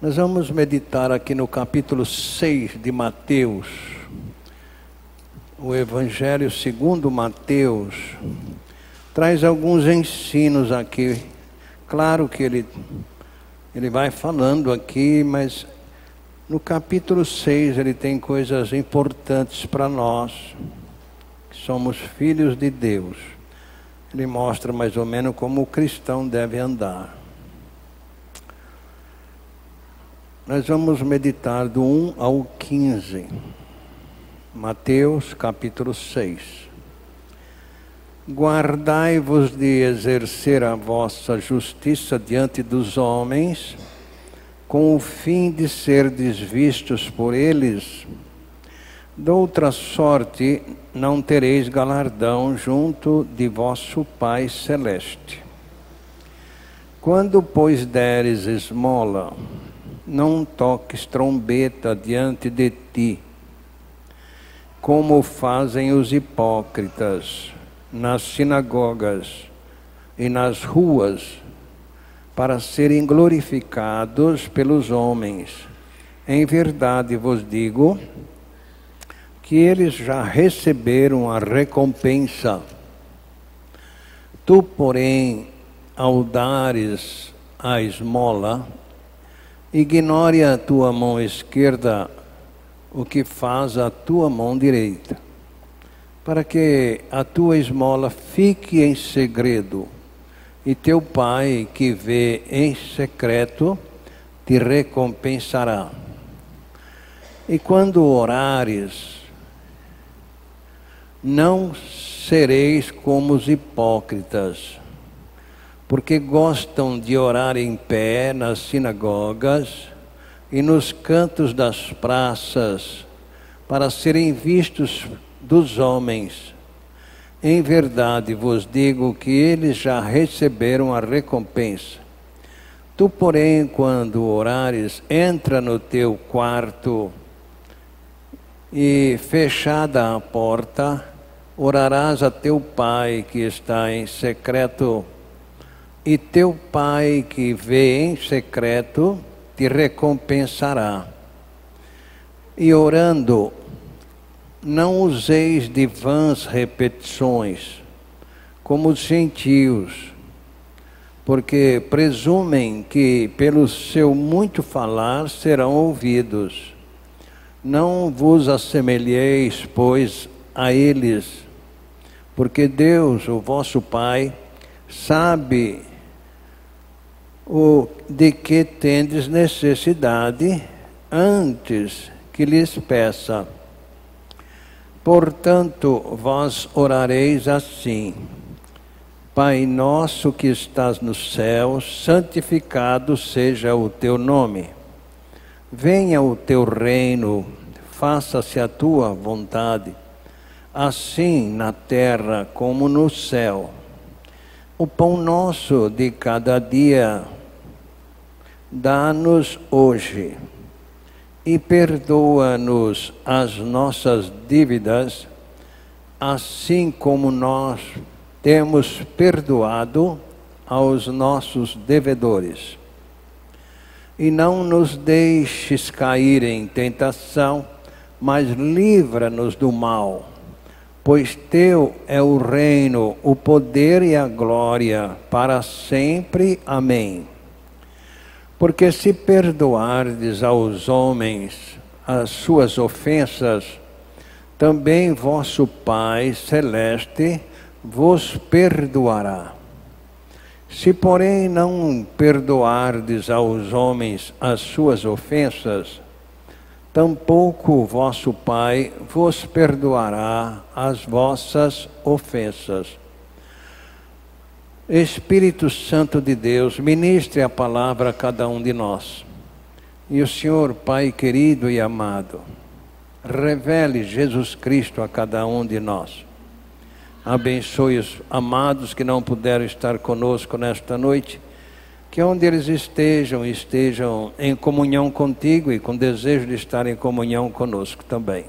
Nós vamos meditar aqui no capítulo 6 de Mateus. O Evangelho segundo Mateus traz alguns ensinos aqui. Claro que ele vai falando aqui, mas no capítulo 6 ele tem coisas importantes para nós, que somos filhos de Deus. Ele mostra mais ou menos como o cristão deve andar. Nós vamos meditar do 1 ao 15. Mateus capítulo 6. Guardai-vos de exercer a vossa justiça diante dos homens, com o fim de serdes vistos por eles. De outra sorte, não tereis galardão junto de vosso Pai Celeste. Quando, pois, deres esmola, não toques trombeta diante de ti, como fazem os hipócritas nas sinagogas e nas ruas, para serem glorificados pelos homens. Em verdade vos digo que eles já receberam a recompensa. Tu, porém, ao dares a esmola, ignore a tua mão esquerda o que faz a tua mão direita, para que a tua esmola fique em segredo, e teu Pai que vê em secreto te recompensará. E quando orares, não sereis como os hipócritas, porque gostam de orar em pé nas sinagogas e nos cantos das praças, para serem vistos dos homens. Em verdade vos digo que eles já receberam a recompensa. Tu, porém, quando orares, entra no teu quarto e, fechada a porta, orarás a teu Pai que está em secreto, e teu Pai que vê em secreto te recompensará. E orando, não useis de vãs repetições, como os gentios, porque presumem que pelo seu muito falar serão ouvidos. Não vos assemelheis, pois, a eles, porque Deus, o vosso Pai, sabe o de que tendes necessidade antes que lhes peça. Portanto, vós orareis assim: Pai nosso que estás nos céus, santificado seja o teu nome. Venha o teu reino, faça-se a tua vontade, assim na terra como no céu. O pão nosso de cada dia dá-nos hoje, e perdoa-nos as nossas dívidas, assim como nós temos perdoado aos nossos devedores. E não nos deixes cair em tentação, mas livra-nos do mal. Pois teu é o reino, o poder e a glória, para sempre. Amém. Porque se perdoardes aos homens as suas ofensas, também vosso Pai Celeste vos perdoará. Se, porém, não perdoardes aos homens as suas ofensas, tampouco o vosso Pai vos perdoará as vossas ofensas. Espírito Santo de Deus, ministre a palavra a cada um de nós. E o Senhor, Pai querido e amado, revele Jesus Cristo a cada um de nós. Abençoe os amados que não puderam estar conosco nesta noite, que onde eles estejam em comunhão contigo e com desejo de estar em comunhão conosco também.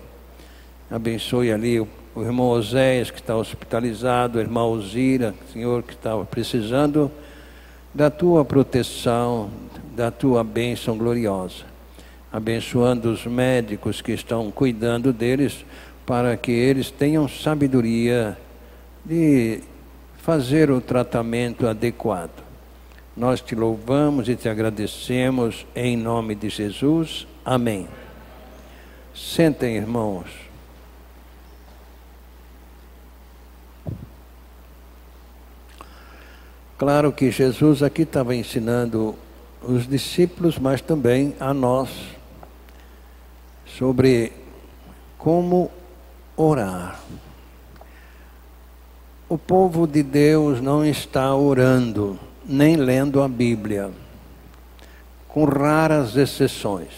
Abençoe ali o irmão Oséias, que está hospitalizado, a irmã Alzira, Senhor, que estava precisando da tua proteção, da tua bênção gloriosa, abençoando os médicos que estão cuidando deles, para que eles tenham sabedoria de fazer o tratamento adequado. Nós te louvamos e te agradecemos em nome de Jesus. Amém. Sentem, irmãos. Claro que Jesus aqui estava ensinando os discípulos, mas também a nós, sobre como orar. O povo de Deus não está orando, nem lendo a Bíblia, com raras exceções.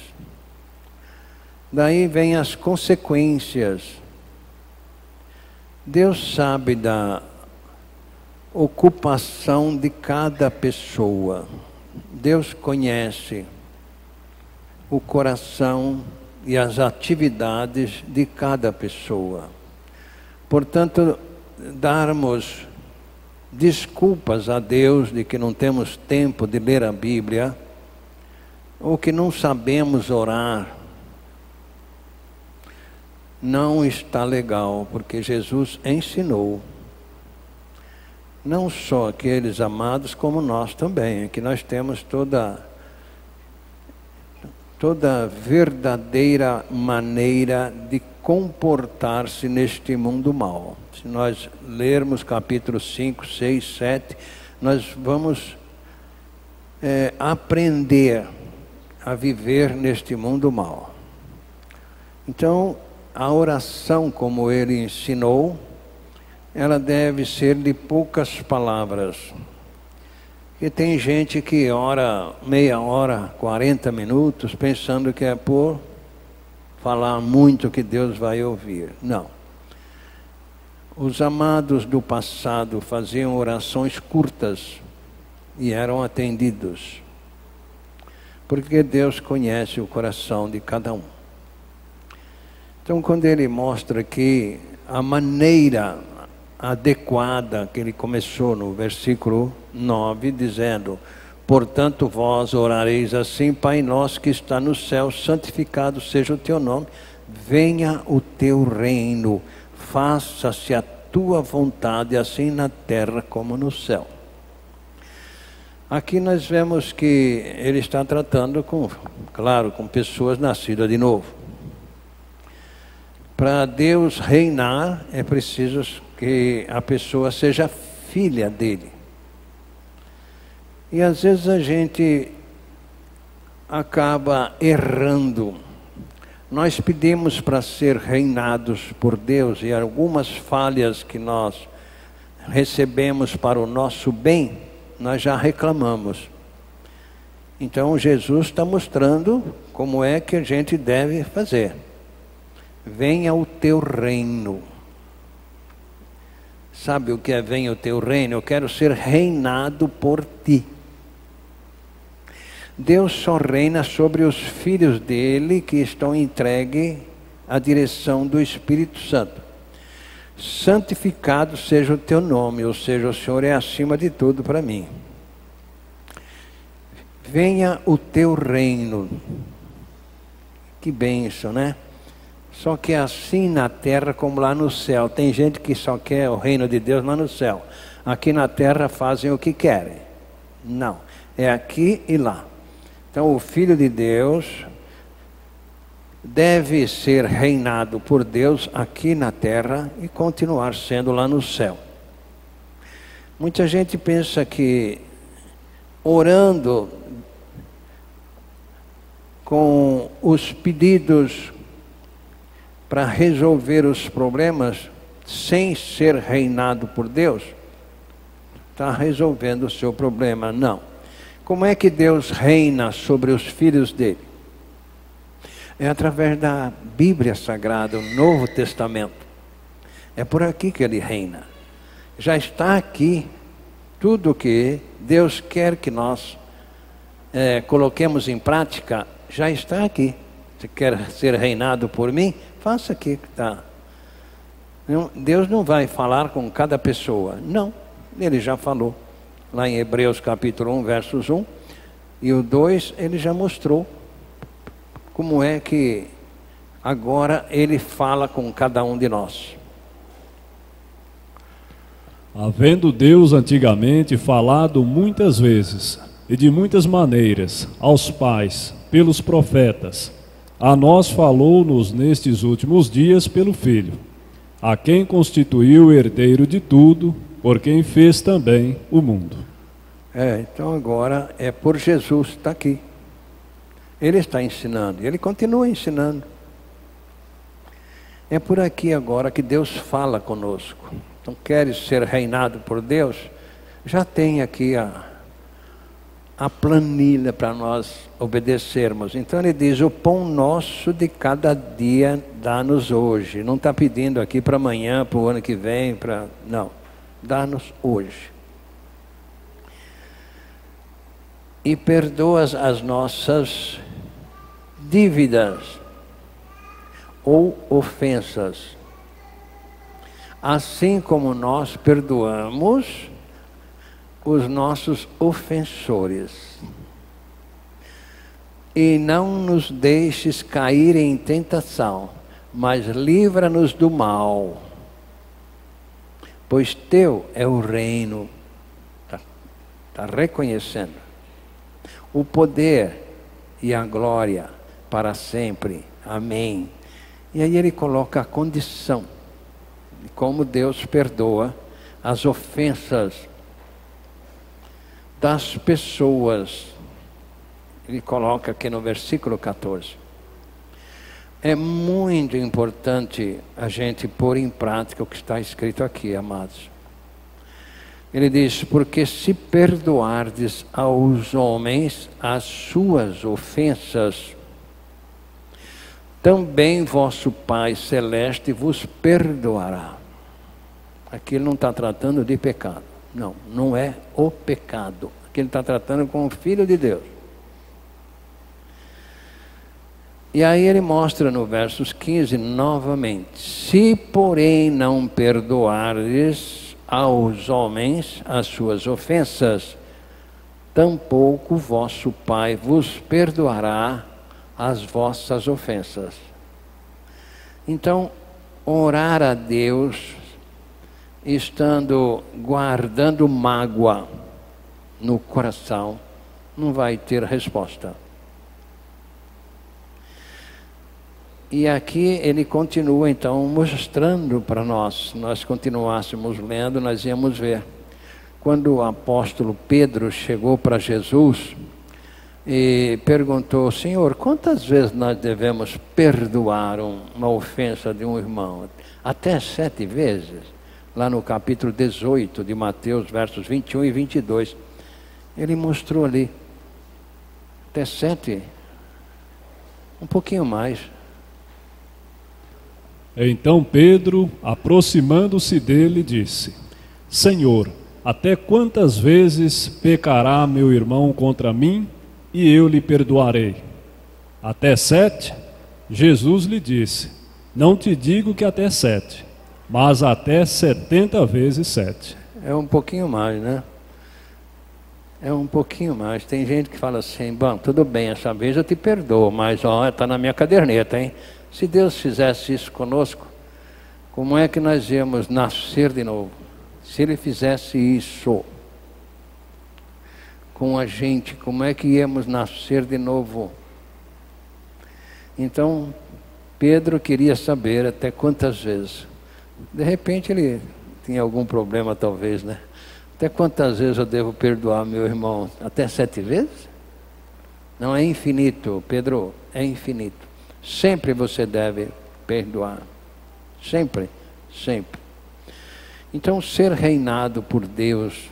Daí vem as consequências. Deus sabe da ocupação de cada pessoa. Deus conhece o coração e as atividades de cada pessoa. Portanto, darmos desculpas a Deus de que não temos tempo de ler a Bíblia, ou que não sabemos orar, não está legal, porque Jesus ensinou. Não só aqueles amados, como nós também, que nós temos toda verdadeira maneira de comportar-se neste mundo mal. Se nós lermos capítulo 5, 6, 7, nós vamos aprender a viver neste mundo mal. Então, a oração, como ele ensinou, ela deve ser de poucas palavras. E tem gente que ora meia hora, 40 minutos, pensando que é por falar muito que Deus vai ouvir. Não. Os amados do passado faziam orações curtas e eram atendidos. Porque Deus conhece o coração de cada um. Então, quando ele mostra aqui a maneira adequada, que ele começou no versículo 9, dizendo: portanto vós orareis assim: Pai nosso que está no céu, santificado seja o teu nome, venha o teu reino, faça-se a tua vontade, assim na terra como no céu. Aqui nós vemos que ele está tratando com pessoas nascidas de novo. Para Deus reinar, é preciso que a pessoa seja filha dele. E às vezes a gente acaba errando. Nós pedimos para ser reinados por Deus, e algumas falhas que nós recebemos para o nosso bem, nós já reclamamos. Então Jesus está mostrando como é que a gente deve fazer. Venha o teu reino. Sabe o que é venha o teu reino? Eu quero ser reinado por ti. Deus só reina sobre os filhos dele que estão entregues à direção do Espírito Santo. Santificado seja o teu nome, ou seja, o Senhor é acima de tudo para mim. Venha o teu reino. Que bênção, né? Só que é assim na terra como lá no céu. Tem gente que só quer o reino de Deus lá no céu. Aqui na terra fazem o que querem. Não, é aqui e lá. Então o Filho de Deus deve ser reinado por Deus aqui na terra e continuar sendo lá no céu. Muita gente pensa que orando com os pedidos para resolver os problemas sem ser reinado por Deus, está resolvendo o seu problema. Não. Como é que Deus reina sobre os filhos dele? É através da Bíblia Sagrada, o Novo Testamento. É por aqui que ele reina. Já está aqui tudo que Deus quer que nós coloquemos em prática, já está aqui. Você quer ser reinado por mim? Faça aqui que está. Deus não vai falar com cada pessoa. Não, ele já falou. Lá em Hebreus capítulo 1, versos 1. E o 2, ele já mostrou como é que agora ele fala com cada um de nós. Havendo Deus antigamente falado muitas vezes e de muitas maneiras aos pais pelos profetas, a nós falou-nos nestes últimos dias pelo Filho, a quem constituiu o herdeiro de tudo, por quem fez também o mundo. Então agora é por Jesus, está aqui. Ele está ensinando, ele continua ensinando. É por aqui agora que Deus fala conosco. Então, queres ser reinado por Deus? Já tem aqui a planilha para nós obedecermos. Então ele diz, o pão nosso de cada dia dá-nos hoje. Não está pedindo aqui para amanhã, para o ano que vem, não. Dá-nos hoje. E perdoa as nossas dívidas ou ofensas, assim como nós perdoamos os nossos ofensores. E não nos deixes cair em tentação, mas livra-nos do mal. Pois teu é o reino, está reconhecendo, o poder e a glória para sempre. Amém. E aí ele coloca a condição de como Deus perdoa as ofensas das pessoas. Ele coloca aqui no versículo 14. É muito importante a gente pôr em prática o que está escrito aqui, amados. Ele diz, porque se perdoardes aos homens as suas ofensas, também vosso Pai Celeste vos perdoará. Aqui ele não está tratando de pecado. Não, não é o pecado. Aqui ele está tratando com o Filho de Deus. E aí ele mostra no versos 15 novamente. Se porém não perdoardes aos homens as suas ofensas, tampouco vosso Pai vos perdoará as vossas ofensas. Então, orar a Deus, guardando mágoa no coração, não vai ter resposta. E aqui ele continua então mostrando para nós, se nós continuássemos lendo, nós íamos ver. Quando o apóstolo Pedro chegou para Jesus e perguntou, Senhor, quantas vezes nós devemos perdoar uma ofensa de um irmão? Até 7 vezes? Lá no capítulo 18 de Mateus, versos 21 e 22. Ele mostrou ali, até 7, um pouquinho mais. Então Pedro, aproximando-se dele, disse, Senhor, até quantas vezes pecará meu irmão contra mim e eu lhe perdoarei? Até 7? Jesus lhe disse, não te digo que até 7, mas até 70 vezes 7. É um pouquinho mais, né? É um pouquinho mais. Tem gente que fala assim, bom, tudo bem, essa vez eu te perdoo, mas ó, está na minha caderneta, hein? Se Deus fizesse isso conosco, como é que nós íamos nascer de novo? Se Ele fizesse isso com a gente, como é que íamos nascer de novo? Então, Pedro queria saber até quantas vezes. De repente ele tinha algum problema talvez, né? Até quantas vezes eu devo perdoar meu irmão? Até 7 vezes? Não, é infinito, Pedro, é infinito. Sempre você deve perdoar. Sempre, sempre. Então, ser reinado por Deus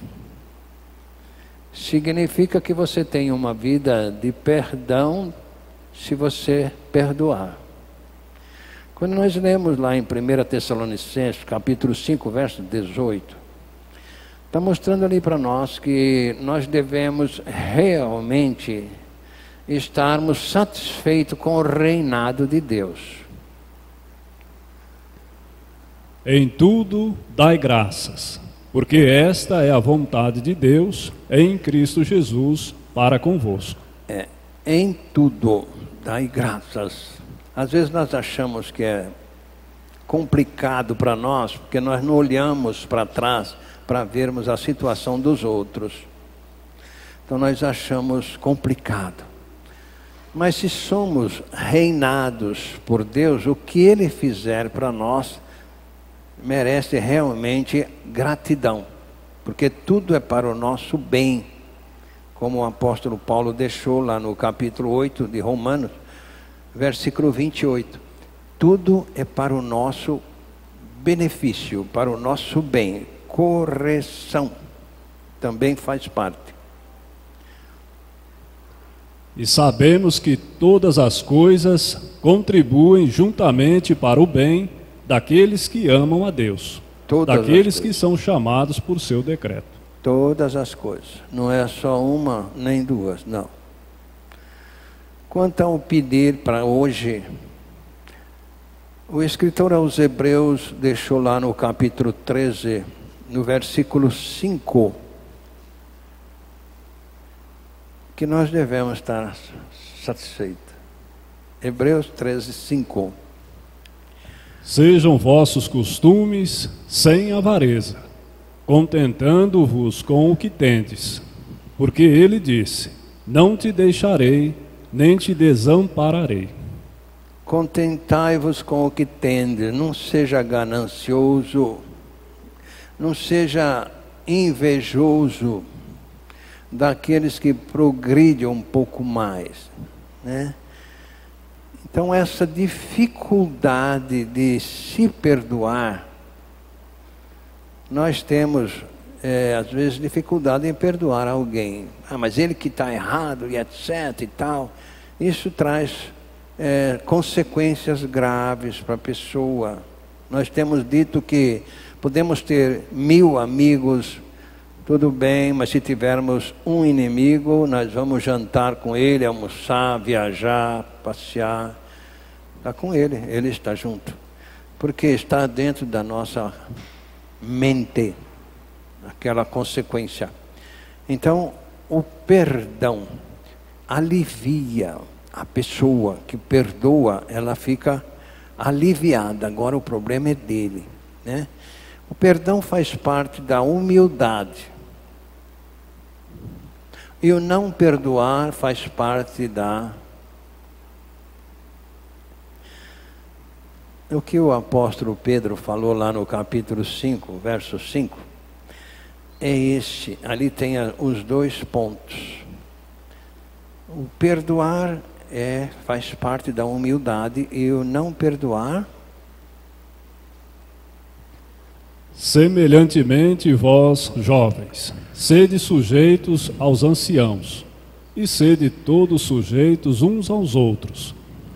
significa que você tem uma vida de perdão se você perdoar. Quando nós lemos lá em 1 Tessalonicenses, capítulo 5, verso 18, está mostrando ali para nós que nós devemos realmente estarmos satisfeitos com o reinado de Deus. Em tudo dai graças, porque esta é a vontade de Deus em Cristo Jesus para convosco. Em tudo, dai graças. Às vezes nós achamos que é complicado para nós, porque nós não olhamos para trás para vermos a situação dos outros. Então nós achamos complicado. Mas se somos reinados por Deus, o que Ele fizer para nós merece realmente gratidão, porque tudo é para o nosso bem, como o apóstolo Paulo deixou lá no capítulo 8 de Romanos, versículo 28. Tudo é para o nosso benefício, para o nosso bem. Correção também faz parte. E sabemos que todas as coisas contribuem juntamente para o bem daqueles que amam a Deus, daqueles que são chamados por seu decreto. Todas as coisas, não é só uma nem duas, não. Quanto ao pedir para hoje, o escritor aos Hebreus deixou lá no capítulo 13, no versículo 5, que nós devemos estar satisfeitos. Hebreus 13, 5. Sejam vossos costumes sem avareza, contentando-vos com o que tendes, porque ele disse: não te deixarei, nem te desampararei. Contentai-vos com o que tendes, não seja ganancioso, não seja invejoso daqueles que progridem um pouco mais, né? Então essa dificuldade de se perdoar, nós temos às vezes dificuldade em perdoar alguém. Mas ele que está errado e etc e tal. Isso traz consequências graves para a pessoa. Nós temos dito que podemos ter 1000 amigos, tudo bem, mas se tivermos um inimigo, nós vamos jantar com ele, almoçar, viajar, passear. Está com ele, ele está junto. Porque está dentro da nossa mente aquela consequência. Então, o perdão alivia a pessoa que perdoa, ela fica aliviada. Agora o problema é dele, né? O perdão faz parte da humildade. E o não perdoar faz parte o que o apóstolo Pedro falou lá no capítulo 5, verso 5, é ali tem os 2 pontos. O perdoar faz parte da humildade, e o não perdoar... Semelhantemente, vós, jovens, sede sujeitos aos anciãos, e sede todos sujeitos uns aos outros,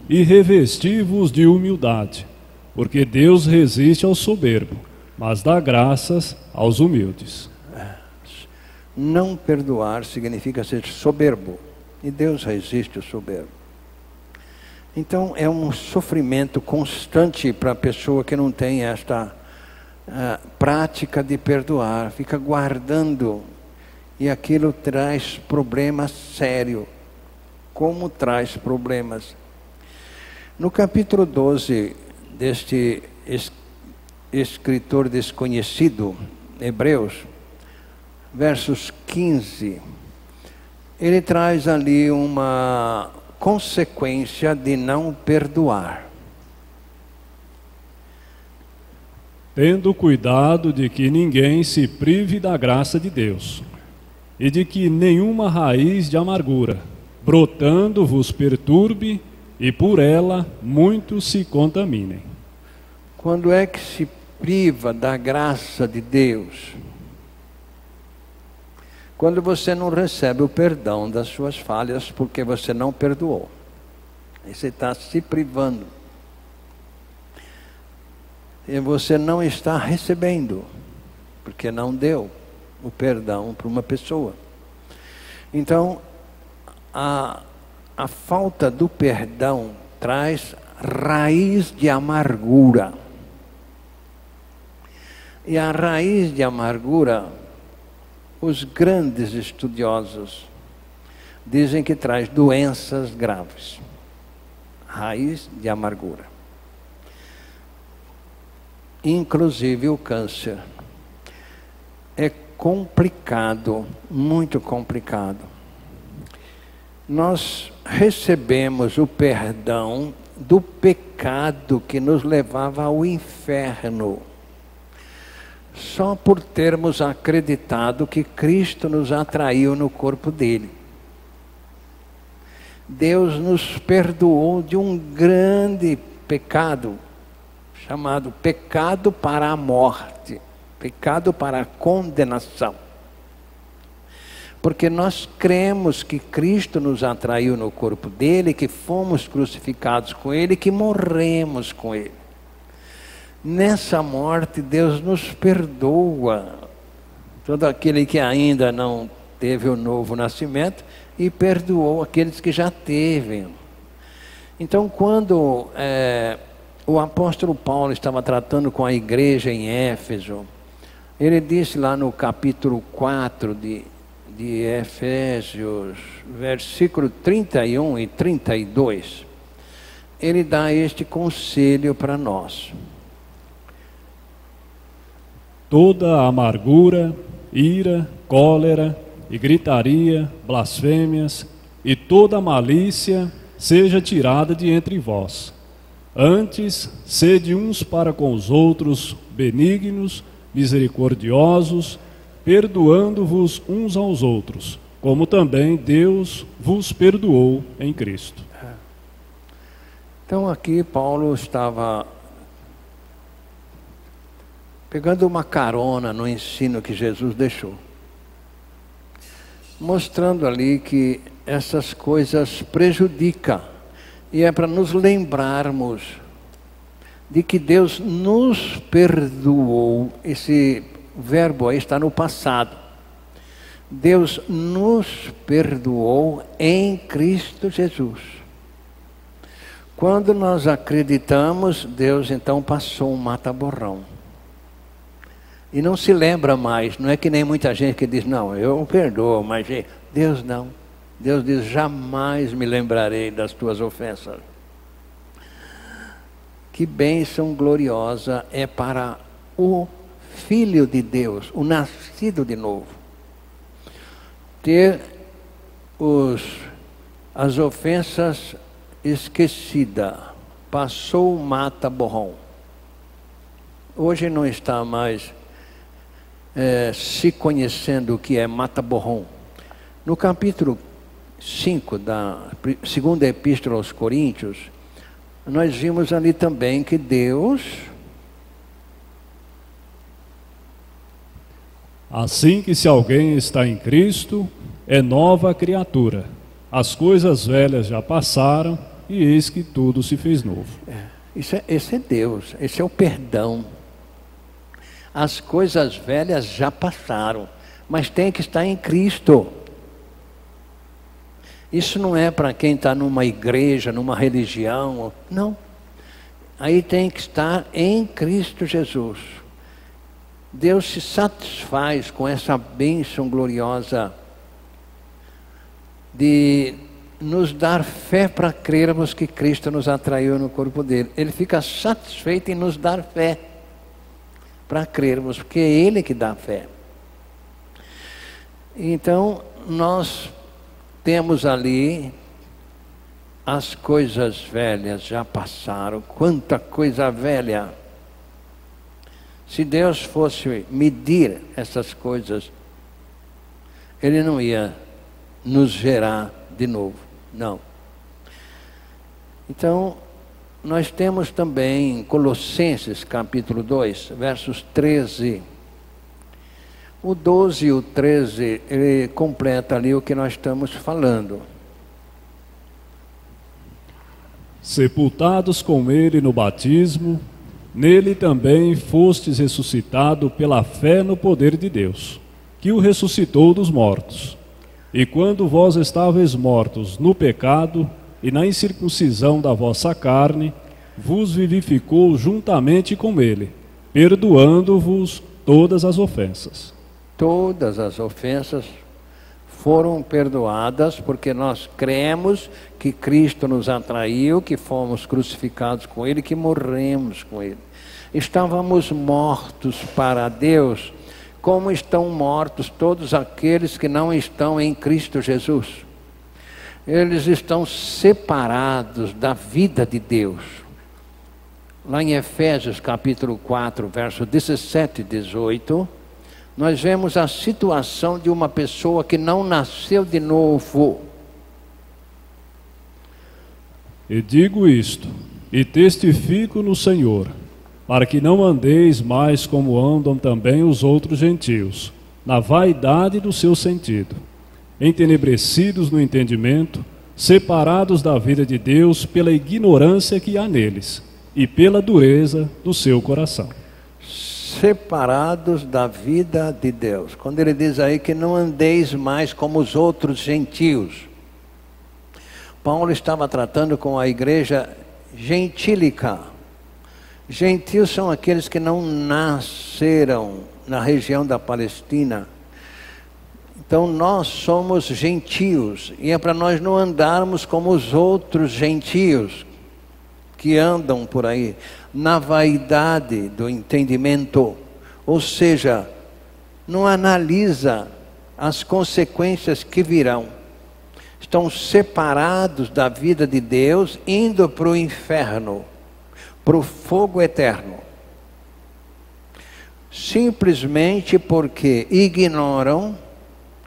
e revesti-vos de humildade, porque Deus resiste ao soberbo, mas dá graças aos humildes. Não perdoar significa ser soberbo, e Deus resiste ao soberbo. Então é um sofrimento constante para a pessoa que não tem esta prática de perdoar, fica guardando, e aquilo traz problemas sérios. Como traz problemas? No capítulo 12 deste escritor desconhecido, Hebreus, versos 15, ele traz ali uma consequência de não perdoar. Tendo cuidado de que ninguém se prive da graça de Deus, e de que nenhuma raiz de amargura, brotando, vos perturbe, e por ela muitos se contaminem. Quando é que se priva da graça de Deus? Quando você não recebe o perdão das suas falhas, porque você não perdoou. Aí você está se privando. E você não está recebendo, porque não deu o perdão para uma pessoa. Então, a falta do perdão traz raiz de amargura. E a raiz de amargura, os grandes estudiosos, dizem que traz doenças graves. Raiz de amargura. Inclusive o câncer. É complicado, muito complicado. Nós recebemos o perdão do pecado que nos levava ao inferno, só por termos acreditado que Cristo nos atraiu no corpo dele. Deus nos perdoou de um grande pecado, chamado pecado para a morte, pecado para a condenação. Porque nós cremos que Cristo nos atraiu no corpo dele, que fomos crucificados com ele, que morremos com ele. Nessa morte, Deus nos perdoa. Todo aquele que ainda não teve o novo nascimento, e perdoou aqueles que já teve. Então, quando o apóstolo Paulo estava tratando com a igreja em Éfeso, ele disse lá no capítulo 4 de Efésios, versículo 31 e 32, ele dá este conselho para nós. Toda amargura, ira, cólera e gritaria, blasfêmias e toda malícia seja tirada de entre vós. Antes, sede uns para com os outros benignos, misericordiosos, perdoando-vos uns aos outros, como também Deus vos perdoou em Cristo. Então aqui Paulo estava pegando uma carona no ensino que Jesus deixou, mostrando ali que essas coisas prejudicam, e é para nos lembrarmos de que Deus nos perdoou. Esse verbo aí está no passado. Deus nos perdoou em Cristo Jesus. Quando nós acreditamos, Deus então passou um mata-borrão. E não se lembra mais. Não é que nem muita gente que diz, não, eu perdoo, mas Deus não. Deus diz, jamais me lembrarei das tuas ofensas. Que bênção gloriosa é para o Filho de Deus, o nascido de novo, ter as ofensas esquecidas. Passou o mata-borrão. Hoje não está mais se conhecendo o que é mata-borrão. No capítulo 5 da segunda epístola aos Coríntios, nós vimos ali também que Deus... Assim que se alguém está em Cristo, é nova criatura. As coisas velhas já passaram e eis que tudo se fez novo. Esse é Deus, esse é o perdão. As coisas velhas já passaram, mas tem que estar em Cristo. Isso não é para quem está numa igreja, numa religião, não. Aí tem que estar em Cristo Jesus. Deus se satisfaz com essa bênção gloriosa de nos dar fé para crermos que Cristo nos atraiu no corpo dele. Ele fica satisfeito em nos dar fé para crermos, porque é Ele que dá fé. Então, nós temos ali, as coisas velhas já passaram. Quanta coisa velha! Se Deus fosse medir essas coisas, Ele não ia nos gerar de novo, não. Então, nós temos também Colossenses capítulo 2, versos 13. O 12 e o 13, ele completa ali o que nós estamos falando. Sepultados com ele no batismo, nele também fostes ressuscitado pela fé no poder de Deus, que o ressuscitou dos mortos. E quando vós estáveis mortos no pecado e na incircuncisão da vossa carne, vos vivificou juntamente com ele, perdoando-vos todas as ofensas. Todas as ofensas foram perdoadas porque nós cremos que Cristo nos atraiu, que fomos crucificados com Ele, que morremos com Ele. Estávamos mortos para Deus, como estão mortos todos aqueles que não estão em Cristo Jesus. Eles estão separados da vida de Deus. Lá em Efésios capítulo 4, verso 17 e 18, nós vemos a situação de uma pessoa que não nasceu de novo. E digo isto, e testifico no Senhor, para que não andeis mais como andam também os outros gentios, na vaidade do seu sentido, entenebrecidos no entendimento, separados da vida de Deus pela ignorância que há neles, e pela dureza do seu coração. Separados da vida de Deus. Quando ele diz aí que não andeis mais como os outros gentios, Paulo estava tratando com a igreja gentílica. Gentios são aqueles que não nasceram na região da Palestina. Então nós somos gentios, e é para nós não andarmos como os outros gentios que andam por aí, na vaidade do entendimento, ou seja, não analisa as consequências que virão. Estão separados da vida de Deus, indo para o inferno, para o fogo eterno. Simplesmente porque ignoram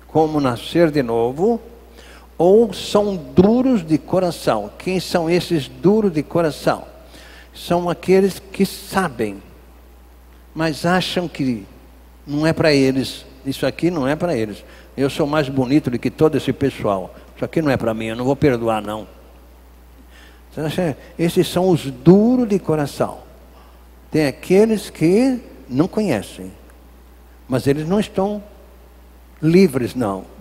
como nascer de novo, ou são duros de coração. Quem são esses duros de coração? São aqueles que sabem, mas acham que não é para eles. Isso aqui não é para eles. Eu sou mais bonito do que todo esse pessoal. Isso aqui não é para mim, eu não vou perdoar não. Esses são os duros de coração. Tem aqueles que não conhecem, mas eles não estão livres não.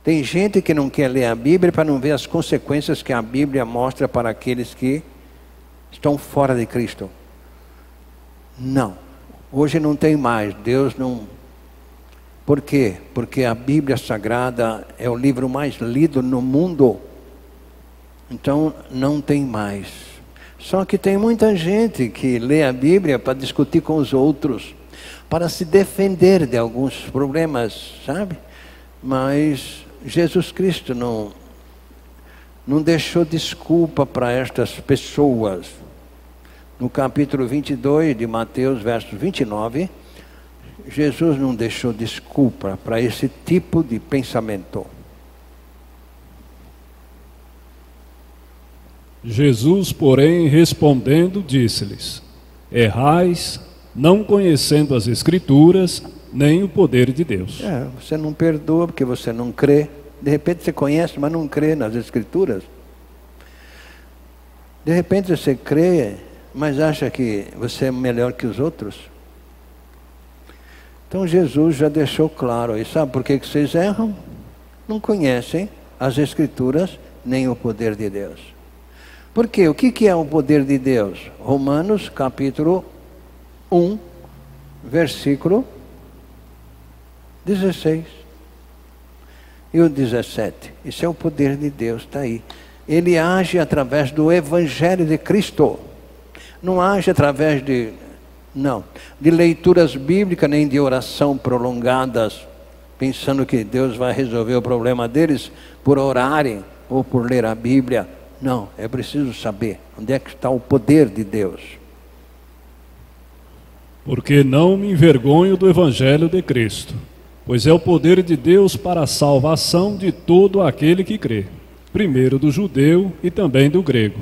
Tem gente que não quer ler a Bíblia para não ver as consequências que a Bíblia mostra para aqueles que estão fora de Cristo. Não. Hoje não tem mais. Deus não... Por quê? Porque a Bíblia Sagrada é o livro mais lido no mundo. Então não tem mais. Só que tem muita gente que lê a Bíblia para discutir com os outros, para se defender de alguns problemas, sabe? Mas Jesus Cristo não deixou desculpa para estas pessoas. No capítulo 22 de Mateus, verso 29, Jesus não deixou desculpa para esse tipo de pensamento. Jesus, porém, respondendo, disse-lhes: errais, não conhecendo as Escrituras, nem o poder de Deus. Você não perdoa porque você não crê. De repente você conhece, mas não crê nas Escrituras. De repente você crê, mas acha que você é melhor que os outros. Então Jesus já deixou claro aí. Sabe por que vocês erram? Não conhecem as Escrituras, nem o poder de Deus. Por quê? O que é o poder de Deus? Romanos capítulo 1, versículo 16 e o 17. Isso é o poder de Deus, está aí. Ele age através do Evangelho de Cristo. Não age através de leituras bíblicas, nem de oração prolongadas, pensando que Deus vai resolver o problema deles por orarem ou por ler a Bíblia. Não, é preciso saber onde é que está o poder de Deus. Porque não me envergonho do Evangelho de Cristo, pois é o poder de Deus para a salvação de todo aquele que crê, primeiro do judeu e também do grego,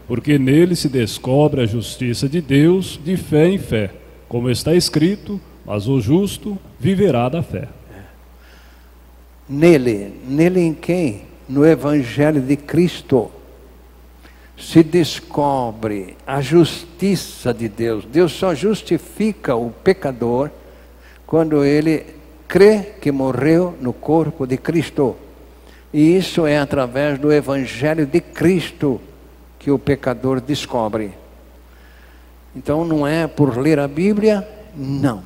porque nele se descobre a justiça de Deus de fé em fé, como está escrito, mas o justo viverá da fé. Nele em quem? No Evangelho de Cristo se descobre a justiça de Deus. Deus só justifica o pecador quando ele crê que morreu no corpo de Cristo. E isso é através do Evangelho de Cristo que o pecador descobre. Então não é por ler a Bíblia? Não.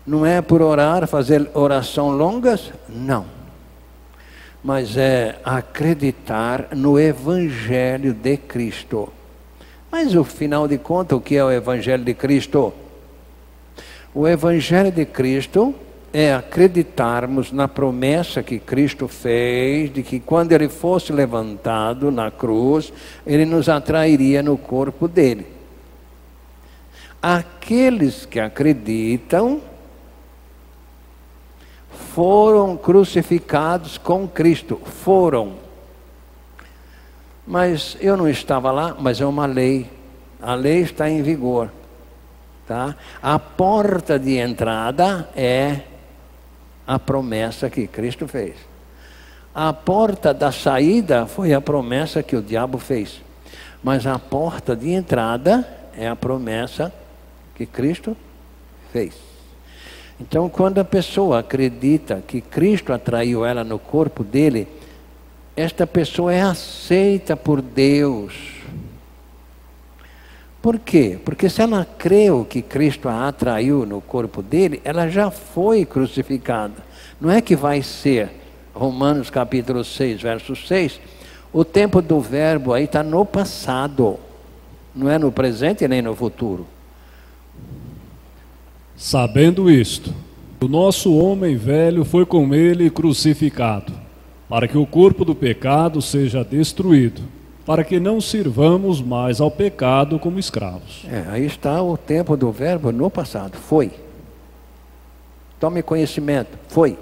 Não é por orar, fazer oração longas? Não. mas é acreditar no Evangelho de Cristo. Mas, no final de contas, o que é o Evangelho de Cristo? O Evangelho de Cristo é acreditarmos na promessa que Cristo fez, de que quando Ele fosse levantado na cruz, Ele nos atrairia no corpo dEle. Aqueles que acreditam foram crucificados com Cristo. Foram. Mas eu não estava lá, mas é uma lei. A lei está em vigor. Tá? A porta de entrada é a promessa que Cristo fez. A porta da saída foi a promessa que o diabo fez. Mas a porta de entrada é a promessa que Cristo fez. Então, quando a pessoa acredita que Cristo atraiu ela no corpo dele, esta pessoa é aceita por Deus. Por quê? Porque se ela creu que Cristo a atraiu no corpo dele, ela já foi crucificada. Não é que vai ser. Romanos capítulo 6, verso 6, o tempo do verbo aí está no passado. Não é no presente nem no futuro. Sabendo isto, o nosso homem velho foi com ele crucificado, para que o corpo do pecado seja destruído, para que não sirvamos mais ao pecado como escravos. Aí está o tempo do verbo no passado. Foi. Tome conhecimento. Foi.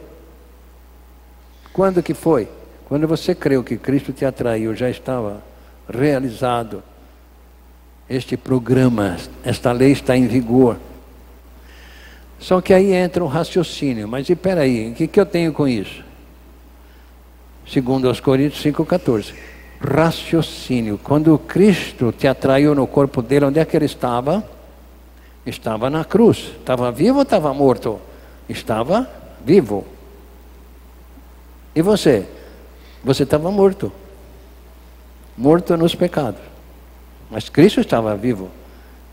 Quando que foi? Quando você creu que Cristo te atraiu, já estava realizado este programa, esta lei está em vigor. Só que aí entra um raciocínio. Mas e peraí, o que eu tenho com isso? Segundo aos Coríntios 5,14. Raciocínio. Quando Cristo te atraiu no corpo dele, onde é que ele estava? Estava na cruz. Estava vivo ou estava morto? Estava vivo. E você? Você estava morto. Morto nos pecados. Mas Cristo estava vivo.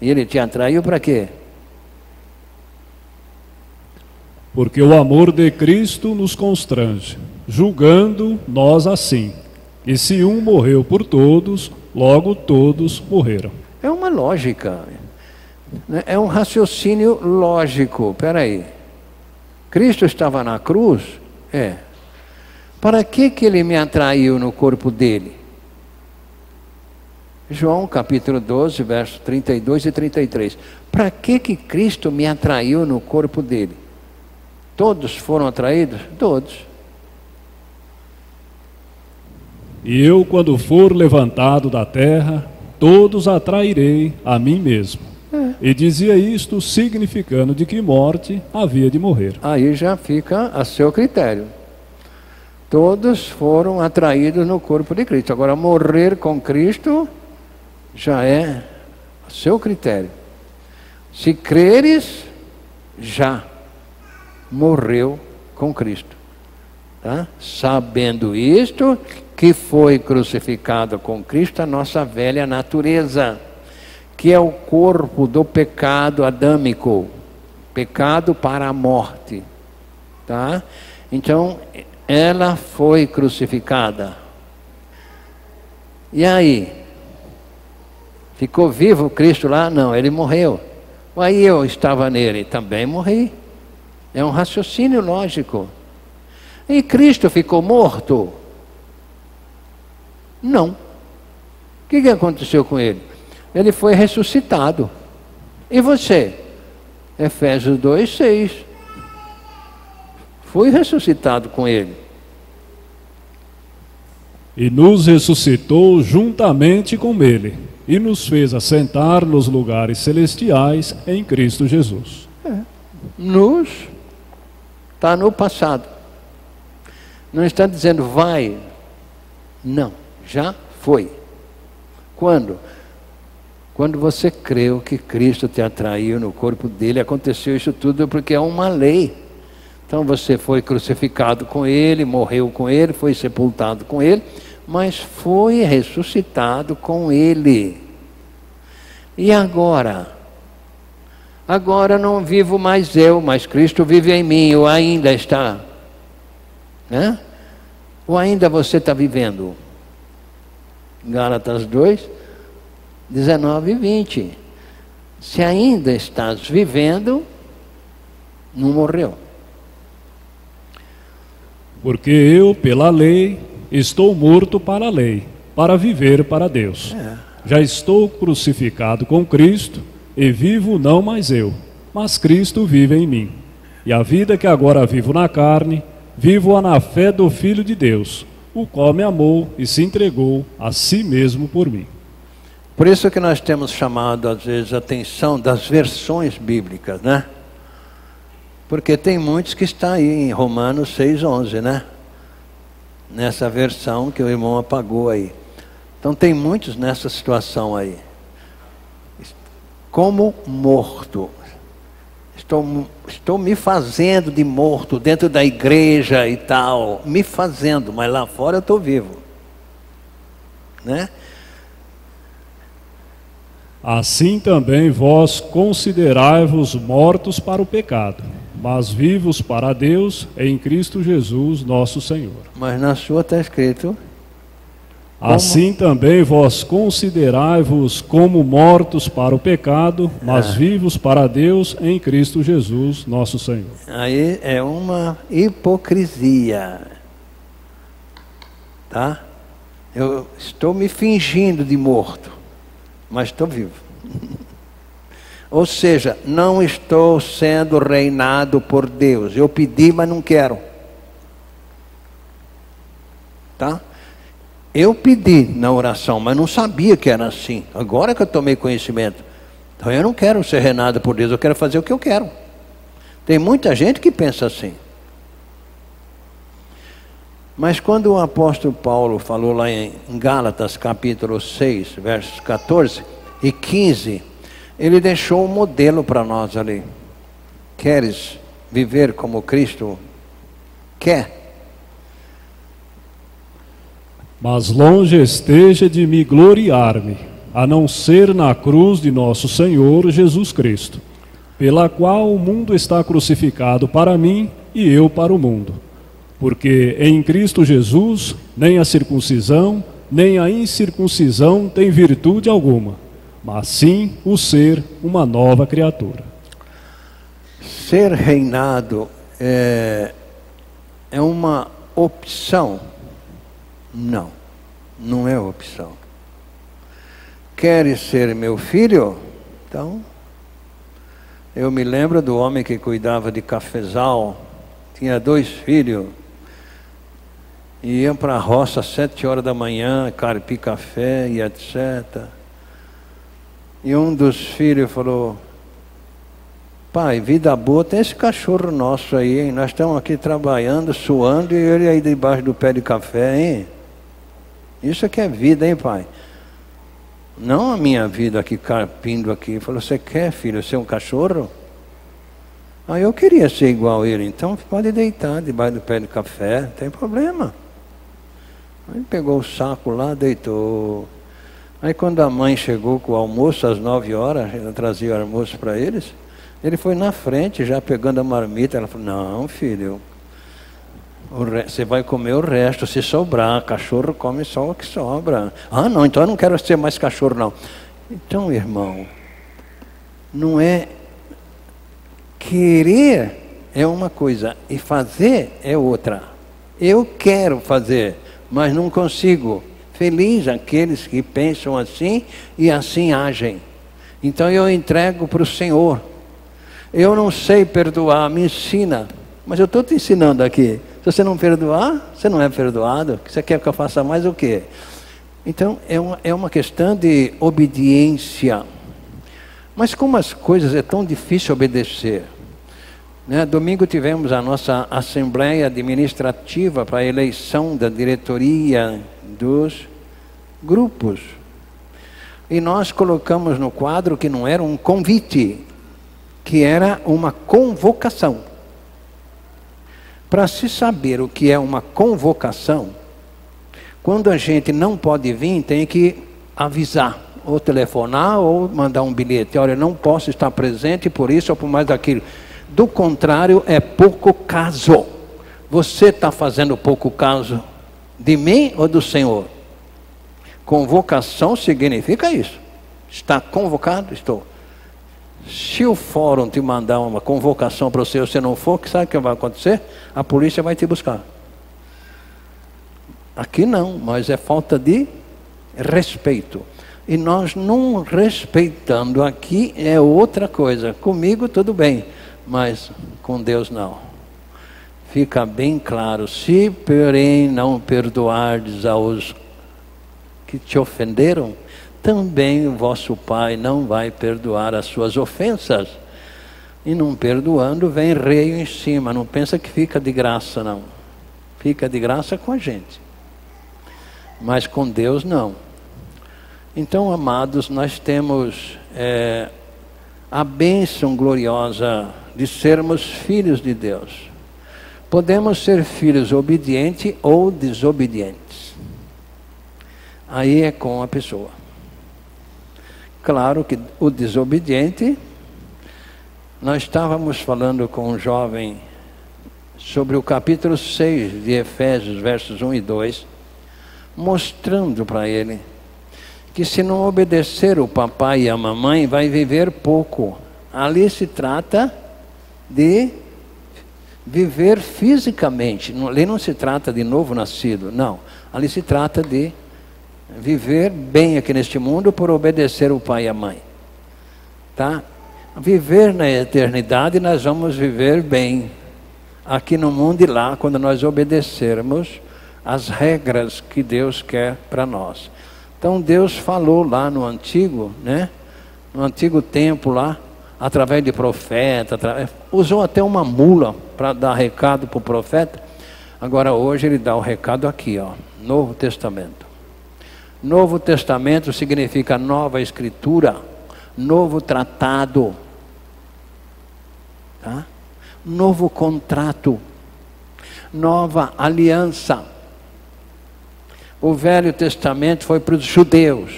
E ele te atraiu para quê? Porque o amor de Cristo nos constrange, julgando nós assim. E se um morreu por todos, logo todos morreram. É uma lógica. É um raciocínio lógico. Espera aí. Cristo estava na cruz? É. Para que ele me atraiu no corpo dele? João capítulo 12, versos 32 e 33. Para que Cristo me atraiu no corpo dele? Todos foram atraídos? Todos. E eu, quando for levantado da terra, todos atrairei a mim mesmo. E dizia isto significando de que morte havia de morrer. Aí já fica a seu critério. Todos foram atraídos no corpo de Cristo. Agora, morrer com Cristo já é a seu critério. Se creres, já morreu com Cristo. Tá? Sabendo isto, que foi crucificado com Cristo a nossa velha natureza, que é o corpo do pecado adâmico, pecado para a morte. Tá? Então, ela foi crucificada. E aí? Ficou vivo Cristo lá? Não, ele morreu. Aí eu estava nele, também morri. É um raciocínio lógico. E Cristo ficou morto? Não. O que aconteceu com ele? Ele foi ressuscitado. E você? Efésios 2, 6. Fui ressuscitado com ele. E nos ressuscitou juntamente com ele, e nos fez assentar nos lugares celestiais em Cristo Jesus. Está no passado. Não está dizendo vai. Não, já foi. Quando? Quando você creu que Cristo te atraiu no corpo dele, aconteceu isso tudo porque é uma lei. Então você foi crucificado com ele, morreu com ele, foi sepultado com ele, mas foi ressuscitado com ele. E agora? Agora não vivo mais eu, mas Cristo vive em mim, ou ainda está. Né? Ou ainda você está vivendo? Gálatas 2, 19 e 20. Se ainda estás vivendo, não morreu. Porque eu, pela lei, estou morto para a lei, para viver para Deus. Já estou crucificado com Cristo, e vivo não mais eu, mas Cristo vive em mim. E a vida que agora vivo na carne, vivo-a na fé do Filho de Deus, o qual me amou e se entregou a si mesmo por mim. Por isso que nós temos chamado, às vezes, a atenção das versões bíblicas, né? Porque tem muitos que estão aí em Romanos 6:11, né? Nessa versão que o irmão apagou aí. Então tem muitos nessa situação aí. Como morto. Estou me fazendo de morto dentro da igreja e tal. Me fazendo, mas lá fora eu estou vivo. Né? Assim também vós considerai-vos mortos para o pecado, mas vivos para Deus em Cristo Jesus nosso Senhor. Mas na sua está escrito... Assim também vós considerai-vos como mortos para o pecado, mas vivos para Deus em Cristo Jesus nosso Senhor. Aí é uma hipocrisia. Tá? Eu estou me fingindo de morto, mas estou vivo. Ou seja, não estou sendo reinado por Deus. Eu pedi, mas não quero. Tá? Eu pedi na oração, mas não sabia que era assim. Agora que eu tomei conhecimento. Então eu não quero ser reinado por Deus, eu quero fazer o que eu quero. Tem muita gente que pensa assim. Mas quando o apóstolo Paulo falou lá em Gálatas capítulo 6, versos 14 e 15, ele deixou um modelo para nós ali. Queres viver como Cristo quer? Mas longe esteja de me gloriar-me, a não ser na cruz de nosso Senhor Jesus Cristo, pela qual o mundo está crucificado para mim e eu para o mundo. Porque em Cristo Jesus, nem a circuncisão, nem a incircuncisão tem virtude alguma, mas sim o ser uma nova criatura. Ser reinado é uma opção. Não, não é opção. Queres ser meu filho? Então, eu me lembro do homem que cuidava de cafezal, tinha 2 filhos, e iam para a roça às 7 horas da manhã, carpir café e etc. E um dos filhos falou: pai, vida boa, tem esse cachorro nosso aí, hein? Nós estamos aqui trabalhando, suando, e ele aí debaixo do pé de café, hein? Isso aqui é vida, hein, pai? Não a minha vida aqui, carpindo aqui. Ele falou: você quer, filho, ser um cachorro? Ah, eu queria ser igual a ele. Então pode deitar debaixo do pé de café, não tem problema. Aí pegou o saco lá, deitou. Aí quando a mãe chegou com o almoço às 9 horas, ela trazia o almoço para eles, ele foi na frente já pegando a marmita. Ela falou: não, filho, você vai comer o resto, se sobrar. Cachorro come só o que sobra. Ah, não, então eu não quero ser mais cachorro, não. Então, irmão, não é... Querer é uma coisa e fazer é outra. Eu quero fazer, mas não consigo. Feliz aqueles que pensam assim e assim agem. Então eu entrego para o Senhor. Eu não sei perdoar, me ensina. Mas eu estou te ensinando aqui. Se você não perdoar, você não é perdoado. Você quer que eu faça mais o quê? Então é uma questão de obediência. Mas como as coisas é tão difícil obedecer. Né? Domingo tivemos a nossa assembleia administrativa para a eleição da diretoria dos grupos. E nós colocamos no quadro que não era um convite, que era uma convocação. Para se saber o que é uma convocação, quando a gente não pode vir, tem que avisar, ou telefonar, ou mandar um bilhete. Olha, não posso estar presente por isso ou por mais daquilo. Do contrário, é pouco caso. Você está fazendo pouco caso De mim ou do Senhor? Convocação significa isso. Está convocado? Estou. Se o fórum te mandar uma convocação para você, você não for, sabe o que vai acontecer? A polícia vai te buscar. Aqui não, mas é falta de respeito. E nós não respeitando aqui é outra coisa. Comigo tudo bem, mas com Deus não. Fica bem claro, se porém não perdoardes aos que te ofenderam, também o vosso Pai não vai perdoar as suas ofensas. E não perdoando, vem reio em cima. Não pensa que fica de graça, não. Fica de graça com a gente. Mas com Deus, não. Então, amados, nós temos a bênção gloriosa de sermos filhos de Deus. Podemos ser filhos obedientes ou desobedientes. Aí é com a pessoa. Claro que o desobediente, nós estávamos falando com um jovem sobre o capítulo 6 de Efésios, versos 1 e 2, mostrando para ele que se não obedecer o papai e a mamãe, vai viver pouco. Ali se trata de viver fisicamente, ali não se trata de novo nascido, não. Ali se trata de viver bem aqui neste mundo por obedecer o pai e a mãe. Tá? Viver na eternidade, nós vamos viver bem. Aqui no mundo e lá, quando nós obedecermos as regras que Deus quer para nós. Então Deus falou lá no antigo, né? No antigo tempo lá, através de profeta, usou até uma mula para dar recado para o profeta. Agora hoje ele dá o recado aqui, ó, Novo Testamento. Novo Testamento significa nova escritura, novo tratado, tá? Novo contrato, nova aliança. O Velho Testamento foi para os judeus.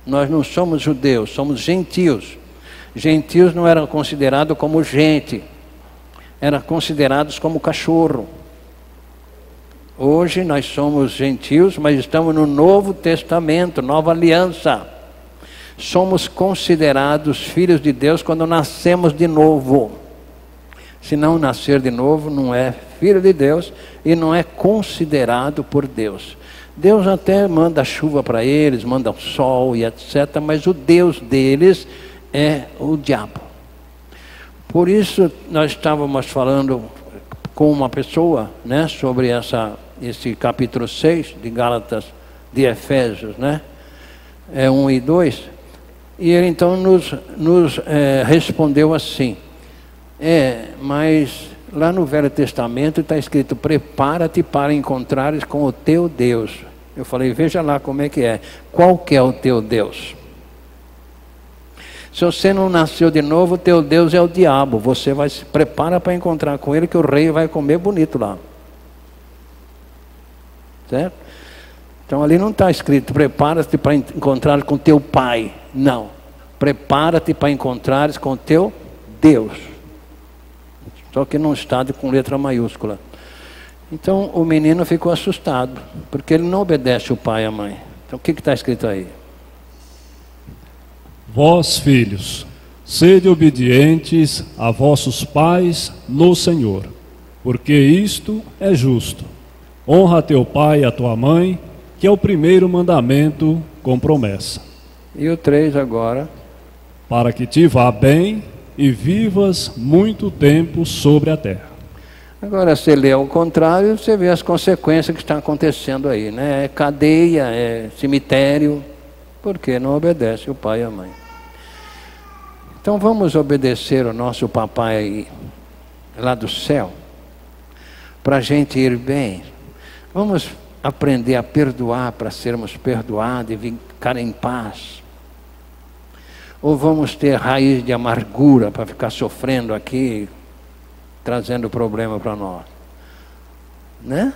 Nós não somos judeus, somos gentios. Gentios não eram considerados como gente, eram considerados como cachorro. Hoje nós somos gentios, mas estamos no Novo Testamento, nova aliança. Somos considerados filhos de Deus quando nascemos de novo. Se não nascer de novo, não é filho de Deus e não é considerado por Deus. Deus até manda chuva para eles, manda sol e etc. Mas o Deus deles é o diabo. Por isso nós estávamos falando com uma pessoa, né, sobre esse capítulo 6 de Gálatas, de Efésios, né? 1 e 2. E ele então nos respondeu assim: mas lá no Velho Testamento está escrito: prepara-te para encontrares com o teu Deus. Eu falei: veja lá como é que é. Qual que é o teu Deus? Se você não nasceu de novo, o teu Deus é o diabo. Você vai se prepara para encontrar com ele, que o rei vai comer bonito lá. Certo? Então ali não está escrito: prepara-te para encontrar com teu pai. Não. Prepara-te para encontrares com teu Deus. Só que não está com letra maiúscula. Então o menino ficou assustado, porque ele não obedece o pai e a mãe. Então o que está escrito aí? Vós, filhos, sede obedientes a vossos pais no Senhor, porque isto é justo. Honra teu pai e a tua mãe, que é o primeiro mandamento com promessa. E o 3 agora? Para que te vá bem e vivas muito tempo sobre a terra. Agora, se ler ao contrário, você vê as consequências que estão acontecendo aí, né? É cadeia, é cemitério, porque não obedece o pai e a mãe. Então vamos obedecer o nosso papai lá do céu, para a gente ir bem. Vamos aprender a perdoar para sermos perdoados e ficar em paz. Ou vamos ter raiz de amargura para ficar sofrendo aqui, trazendo problema para nós, né?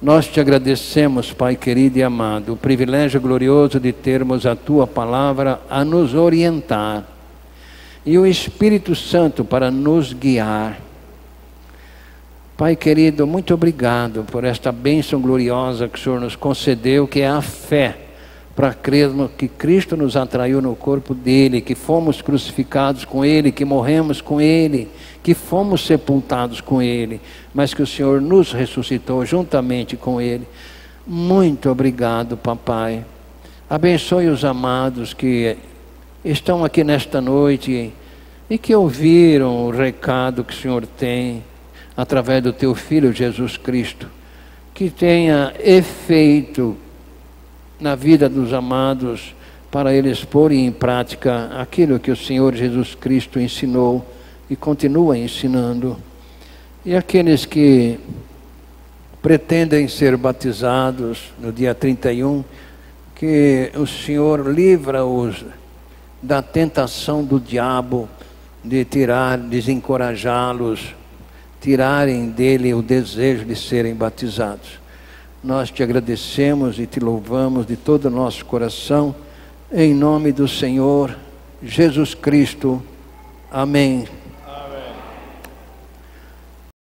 Nós te agradecemos, Pai querido e amado, o privilégio glorioso de termos a Tua palavra a nos orientar e o Espírito Santo para nos guiar. Pai querido, muito obrigado por esta bênção gloriosa que o Senhor nos concedeu, que é a fé, para crermos que Cristo nos atraiu no corpo dele, que fomos crucificados com ele, que morremos com ele, que fomos sepultados com ele, mas que o Senhor nos ressuscitou juntamente com ele. Muito obrigado, papai. Abençoe os amados que estão aqui nesta noite e que ouviram o recado que o Senhor tem através do teu Filho Jesus Cristo, que tenha efeito na vida dos amados, para eles porem em prática aquilo que o Senhor Jesus Cristo ensinou e continua ensinando. E aqueles que pretendem ser batizados no dia 31, que o Senhor livra-os da tentação do diabo de desencorajá-los, tirarem dele o desejo de serem batizados. Nós te agradecemos e te louvamos de todo o nosso coração, em nome do Senhor Jesus Cristo. Amém.